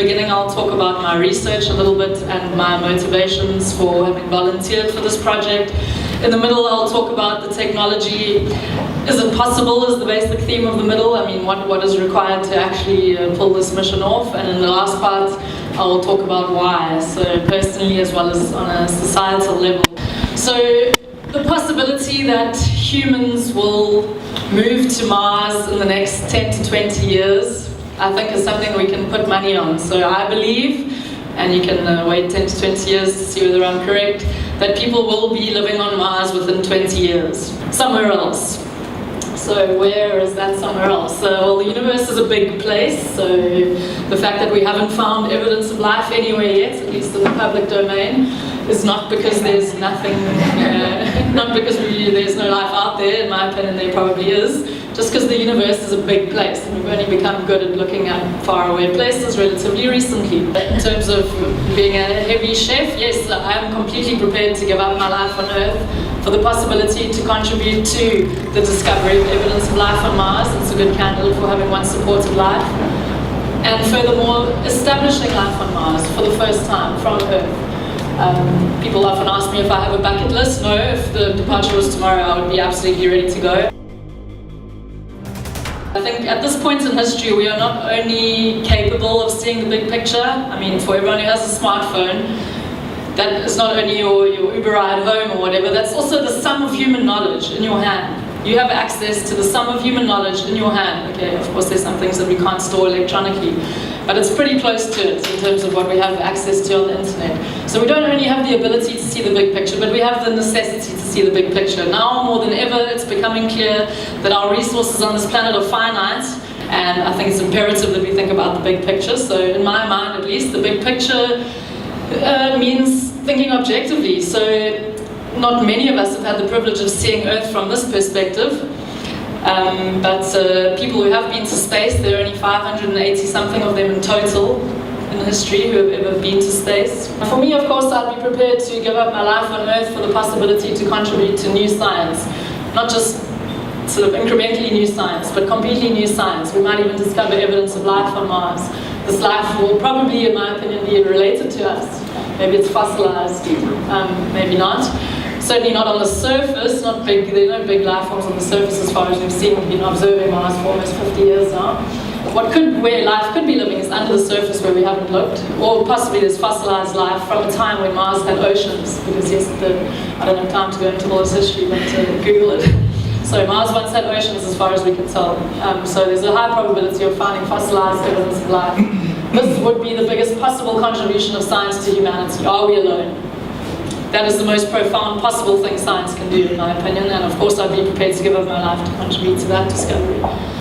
beginning I'll talk about my research a little bit and my motivations for having volunteered for this project. In the middle I'll talk about the technology. Is it possible is the basic theme of the middle. I mean, what is required to actually pull this mission off. And in the last part I'll talk about why, so personally as well as on a societal level. So the possibility that humans will move to Mars in the next 10 to 20 years, I think is something we can put money on. So I believe, and you can wait 10 to 20 years to see whether I'm correct, that people will be living on Mars within 20 years, somewhere else. So where is that somewhere else? Well, the universe is a big place, so the fact that we haven't found evidence of life anywhere yet, at least in the public domain, is not because there's nothing, not because there's no life out there. In my opinion, there probably is, just because the universe is a big place, and we've only become good at looking at faraway places relatively recently. In terms of being a heavy chef, yes, I am completely prepared to give up my life on Earth for the possibility to contribute to the discovery of evidence of life on Mars. It's a good candidate for having one supported life. And furthermore, establishing life on Mars for the first time from Earth. People often ask me if I have a bucket list. No, if the departure was tomorrow, I would be absolutely ready to go. I think at this point in history, we are not only capable of seeing the big picture. I mean, for everyone who has a smartphone, that is not only your Uber ride home or whatever, that's also the sum of human knowledge in your hand. You have access to the sum of human knowledge in your hand. Okay, of course there's some things that we can't store electronically, but it's pretty close to it in terms of what we have access to on the internet. So we don't only have the ability to see the big picture, but we have the necessity to see the big picture. Now more than ever, it's becoming clear that our resources on this planet are finite, and I think it's imperative that we think about the big picture. So in my mind at least, the big picture means thinking objectively. So not many of us have had the privilege of seeing Earth from this perspective, but people who have been to space, there are only 580 something of them in total in history who have ever been to space. For me, of course, I'd be prepared to give up my life on Earth for the possibility to contribute to new science, not just sort of incrementally new science, but completely new science. We might even discover evidence of life on Mars. This life will probably, in my opinion, be related to us. Maybe it's fossilized, maybe not. Certainly not on the surface, not big, there are no big life forms on the surface as far as we've seen. We've been observing Mars for almost 50 years now. Where life could be living is under the surface where we haven't looked, or possibly there's fossilized life from a time when Mars had oceans, because yes, I don't have time to go into all this history, but Google it. So Mars once had oceans as far as we can tell. So there's a high probability of finding fossilized evidence of life. This would be the biggest possible contribution of science to humanity. Are we alone? That is the most profound possible thing science can do, in my opinion, and of course I'd be prepared to give up my life to contribute to that discovery.